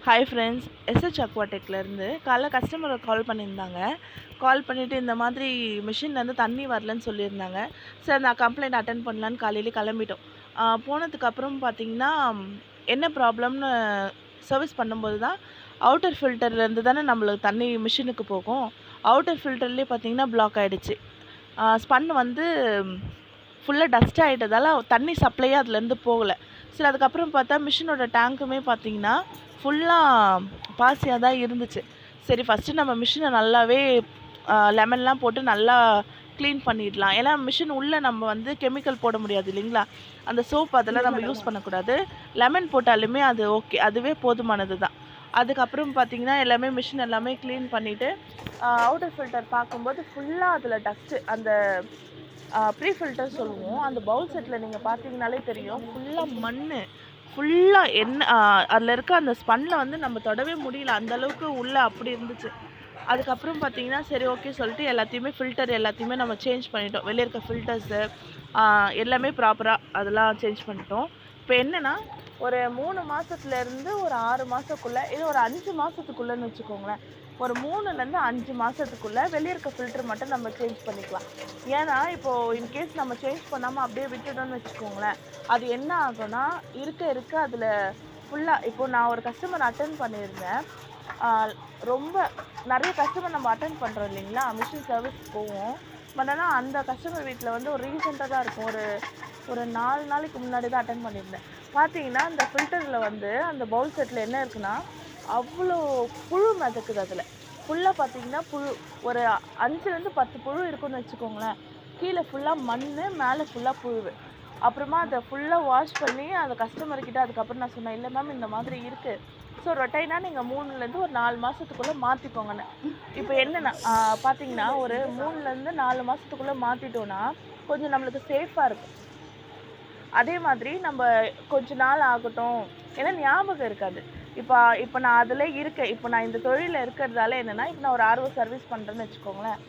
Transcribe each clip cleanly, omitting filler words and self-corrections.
Hi friends, S H அக்வாடெக்லேருந்து காலைல கஸ்டமரை கால் பண்ணியிருந்தாங்க. கால் பண்ணிவிட்டு இந்த மாதிரி மிஷின்லேருந்து தண்ணி வரலன்னு சொல்லியிருந்தாங்க. சார் நான் கம்ப்ளைண்ட் அட்டென்ட் பண்ணலான்னு காலையிலே கிளம்பிட்டோம். போனதுக்கப்புறம் பார்த்தீங்கன்னா, என்ன ப்ராப்ளம்னு சர்வீஸ் பண்ணும்போது தான் அவுட்டர் ஃபில்டர்லேருந்து தானே நம்மளுக்கு தண்ணி மிஷினுக்கு போகும். அவுட்டர் ஃபில்டர்லேயே பார்த்தீங்கன்னா பிளாக் ஆகிடுச்சு. ஸ்பன் வந்து ஃபுல்லாக டஸ்ட் ஆகிட்டதால தண்ணி சப்ளையே அதுலேருந்து போகலை. சரி, அதுக்கப்புறம் பார்த்தா மிஷினோட டேங்க்குமே பார்த்தீங்கன்னா ஃபுல்லாக பாசியாக தான் இருந்துச்சு. சரி, ஃபஸ்ட்டு நம்ம மிஷினை நல்லாவே லெமன்லாம் போட்டு நல்லா க்ளீன் பண்ணிடலாம். ஏன்னா மிஷின் உள்ளே நம்ம வந்து கெமிக்கல் போட முடியாது இல்லைங்களா, அந்த சோப் அதெல்லாம் நம்ம யூஸ் பண்ணக்கூடாது. லெமன் போட்டாலுமே அது ஓகே, அதுவே போதுமானது தான். அதுக்கப்புறம் பார்த்தீங்கன்னா எல்லாமே மிஷின் எல்லாமே க்ளீன் பண்ணிவிட்டு அவுட்டர் ஃபில்டர் பார்க்கும்போது ஃபுல்லாக அதில் டஸ்ட்டு, அந்த ப்ரீ ஃபில்டர் சொல்லுவோம். அந்த பவுல் செட்டில் நீங்கள் பார்த்தீங்கனாலே தெரியும், ஃபுல்லாக மண், ஃபுல்லாக என்ன அதில் இருக்க அந்த ஸ்பன்னில் வந்து நம்ம தொடவே முடியல, அந்தளவுக்கு உள்ளே அப்படி இருந்துச்சு. அதுக்கப்புறம் பார்த்தீங்கன்னா சரி ஓகே சொல்லிட்டு எல்லாத்தையுமே ஃபில்டர் எல்லாத்தையுமே நம்ம சேஞ்ச் பண்ணிட்டோம். வெளியே இருக்க ஃபில்டர்ஸு எல்லாமே ப்ராப்பராக அதெல்லாம் சேஞ்ச் பண்ணிட்டோம். இப்போ என்னென்னா, ஒரு 3 மாதத்துலேருந்து ஒரு 6 மாதத்துக்குள்ளே, இது ஒரு 5 மாதத்துக்குள்ளேன்னு வச்சுக்கோங்களேன். ஒரு 3லேருந்து 5 மாதத்துக்குள்ளே வெளியே இருக்க ஃபில்டர் மட்டும் நம்ம சேஞ்ச் பண்ணிக்கலாம். ஏன்னா இப்போது இன்கேஸ் நம்ம சேஞ்ச் பண்ணாமல் அப்படியே விட்டுட்டோன்னு வச்சுக்கோங்களேன், அது என்ன ஆகும்னா இருக்க அதில் ஃபுல்லாக, இப்போது நான் ஒரு கஸ்டமர் அட்டென்ட் பண்ணியிருந்தேன். ரொம்ப நிறைய கஸ்டமர் நம்ம அட்டென்ட் பண்ணுறோம் இல்லைங்களா, மிஷின் சர்வீஸ் போவோம். பட் ஆனால் அந்த கஸ்டமர் வீட்டில் வந்து ஒரு ரீசெண்டாக தான் இருக்கும், ஒரு 4 நாளைக்கு முன்னாடி தான் அட்டென்ட் பண்ணியிருந்தேன். பார்த்தீங்கன்னா அந்த ஃபில்டரில் வந்து அந்த பவுல் செட்டில் என்ன இருக்குன்னா, அவ்வளோ புழு மிதக்குது. அதில் ஃபுல்லாக பார்த்தீங்கன்னா புழு, ஒரு 5லேருந்து 10 புழு இருக்குன்னு வச்சுக்கோங்களேன். கீழே ஃபுல்லாக மண், மேலே ஃபுல்லாக புழு. அப்புறமா அதை ஃபுல்லாக வாஷ் பண்ணி அந்த கஸ்டமர்கிட்ட அதுக்கப்புறம் நான் சொன்னேன், இல்லை மேம் இந்த மாதிரி இருக்குது, ஸோ ரொட்டைனாக நீங்கள் 3லேருந்து ஒரு 4 மாதத்துக்குள்ளே மாற்றிக்கோங்கன்னு. இப்போ என்னென்னா பார்த்தீங்கன்னா, ஒரு 3லேருந்து 4 மாதத்துக்குள்ளே மாற்றிட்டோன்னா கொஞ்சம் நம்மளுக்கு சேஃபாக இருக்கும். அதே மாதிரி நம்ம கொஞ்ச நாள் ஆகட்டும், ஏன்னா ஞாபகம் இருக்காது. இப்போ நான் அதில் இருக்கேன். இப்போ நான் இந்த தொழிலில் இருக்கிறதால என்னென்னா, இப்போ நான் ஒரு ஆர்ஓ சர்வீஸ் பண்ணுறேன்னு வச்சுக்கோங்களேன்.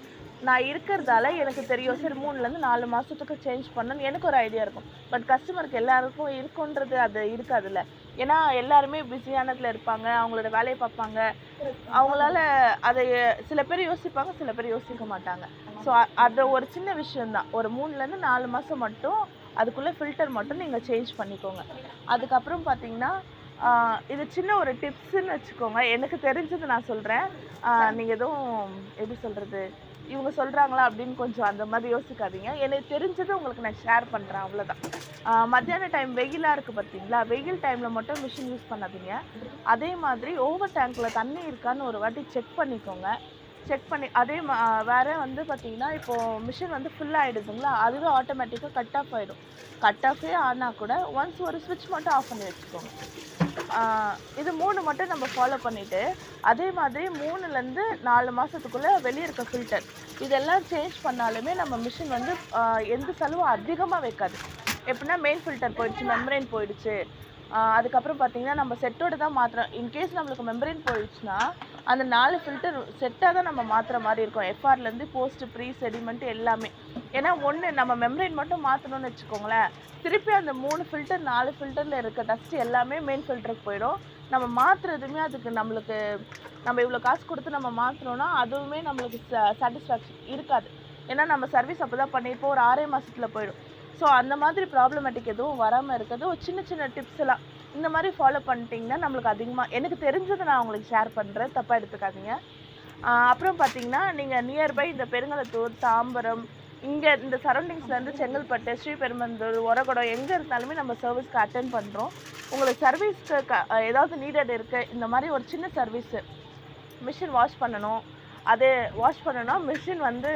நான் இருக்கிறதால எனக்கு தெரியும், சரி 3லேருந்து 4 மாதத்துக்கு சேஞ்ச் பண்ணணும்னு எனக்கு ஒரு ஐடியா இருக்கும். பட் கஸ்டமருக்கு எல்லாருக்கும் இருக்குன்றது அது இருக்காதுல்ல. ஏன்னா எல்லாருமே பிஸியானதில் இருப்பாங்க, அவங்களோட வேலையை பார்ப்பாங்க. அவங்களால அதை சில பேர் யோசிப்பாங்க, சில பேர் யோசிக்க மாட்டாங்க. ஸோ அது ஒரு சின்ன விஷயந்தான். ஒரு 3லேருந்து 4 மாதம் மட்டும் அதுக்குள்ளே ஃபில்டர் மட்டும் நீங்கள் சேஞ்ச் பண்ணிக்கோங்க. அதுக்கப்புறம் பார்த்தீங்கன்னா, இது சின்ன ஒரு டிப்ஸுன்னு வச்சுக்கோங்க. எனக்கு தெரிஞ்சது நான் சொல்கிறேன். நீங்கள் எதுவும் எப்படி சொல்கிறது, இவங்க சொல்கிறாங்களா அப்படின்னு கொஞ்சம் அந்த மாதிரி யோசிக்காதீங்க. எனக்கு தெரிஞ்சது உங்களுக்கு நான் ஷேர் பண்ணுறேன், அவ்வளோதான். மத்தியான டைம் வெயிலாக இருக்குது பார்த்தீங்களா, வெயில் டைமில் மட்டும் மிஷின் யூஸ் பண்ணாதீங்க. அதே மாதிரி ஓவர் டேங்க்கில் தண்ணி இருக்கான்னு ஒரு வாட்டி செக் பண்ணிக்கோங்க. செக் பண்ணி வேறு வந்து பார்த்தீங்கன்னா, இப்போது மிஷின் வந்து ஃபுல் ஆகிடுதுங்களா, அதுவே ஆட்டோமேட்டிக்காக கட் ஆஃப் ஆகிடும். கட் ஆஃபே ஆனால் கூட ஒன்ஸ் ஒரு ஸ்விட்ச் மட்டும் ஆஃப் பண்ணி வச்சுக்கோங்க. இது 3 மட்டும் நம்ம ஃபாலோ பண்ணிவிட்டு, அதே மாதிரி 3லேருந்து 4 மாதத்துக்குள்ளே வெளியே இருக்க ஃபில்டர் இதெல்லாம் சேஞ்ச் பண்ணாலுமே நம்ம மிஷின் வந்து எந்த செலவும் அதிகமாக வைக்காது. எப்படின்னா, மெயின் ஃபில்டர் போயிடுச்சு, மெம்பரேன் போயிடுச்சு, அதுக்கப்புறம் பார்த்தீங்கன்னா நம்ம செட்டோடு தான் மாற்றுறோம். இன்கேஸ் நம்மளுக்கு மெம்பரேன் போயிடுச்சுன்னா அந்த 4 ஃபில்டர் செட்டாக தான் நம்ம மாற்றுற மாதிரி இருக்கும். எஃப்ஆர்லேருந்து போஸ்ட்டு, ப்ரீ, செடிமெண்ட் எல்லாமே. ஏன்னா நம்ம மெம்பரேன் மட்டும் மாற்றணும்னு வச்சுக்கோங்களேன், திருப்பி அந்த 3 ஃபில்டர் 4 ஃபில்டரில் இருக்க டஸ்ட்டு எல்லாமே மெயின் ஃபில்டருக்கு போயிடும். நம்ம மாற்றுறதுமே அதுக்கு நம்மளுக்கு நம்ம இவ்வளோ காசு கொடுத்து நம்ம மாற்றுறோன்னா அதுவுமே நம்மளுக்கு சாட்டிஸ்ஃபேக்ஷன் இருக்காது. ஏன்னா நம்ம சர்வீஸ் அப்போ தான் பண்ணியிருப்போம், ஒரு 6 மாதத்தில் போயிடும். ஸோ அந்த மாதிரி ப்ராப்ளமேட்டிக் எதுவும் வராமல் இருக்கிறது ஒரு சின்ன சின்ன டிப்ஸ் எல்லாம் இந்த மாதிரி ஃபாலோ பண்ணிட்டீங்கன்னா நம்மளுக்கு அதிகமாக, எனக்கு தெரிஞ்சதை நான் உங்களுக்கு ஷேர் பண்ணுறேன், தப்பாக எடுத்துக்காதீங்க. அப்புறம் பார்த்தீங்கன்னா, நீங்கள் நியர்பை இந்த பெருங்களத்தூர், தாம்பரம், இங்கே இந்த சரௌண்டிங்ஸ்லேருந்து செங்கல்பட்டு, ஸ்ரீபெரும்பந்தூர், ஒரகுடம் எங்கே இருந்தாலுமே நம்ம சர்வீஸ்க்கு அட்டென்ட் பண்ணுறோம். உங்களுக்கு சர்வீஸ்க்கு ஏதாவது நீடட் இருக்குது, இந்த மாதிரி ஒரு சின்ன சர்வீஸு, மிஷின் வாஷ் பண்ணணும், அது வாஷ் பண்ணணும்னா மிஷின் வந்து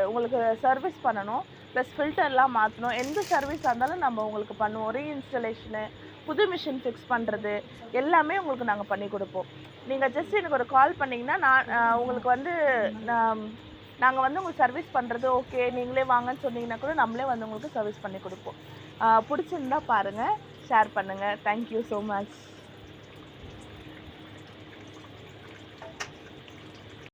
உங்களுக்கு சர்வீஸ் பண்ணணும், ப்ளஸ் ஃபில்டர்லாம் மாற்றணும். எந்த சர்வீஸாக இருந்தாலும் நம்ம உங்களுக்கு பண்ணுவோம். ரீஇன்ஸ்டலேஷனு, புது மிஷின் ஃபிக்ஸ் பண்ணுறது எல்லாமே உங்களுக்கு நாங்கள் பண்ணி கொடுப்போம். நீங்கள் ஜஸ்ட் எனக்கு ஒரு கால் பண்ணிங்கன்னா நான் உங்களுக்கு வந்து நாங்கள் வந்து உங்களுக்கு சர்வீஸ் பண்ணுறது ஓகே, நீங்களே வாங்கன்னு சொன்னீங்கன்னா கூட நம்மளே வந்து உங்களுக்கு சர்வீஸ் பண்ணி கொடுப்போம். பிடிச்சிருந்தா பாருங்கள், ஷேர் பண்ணுங்கள். Thank you so much.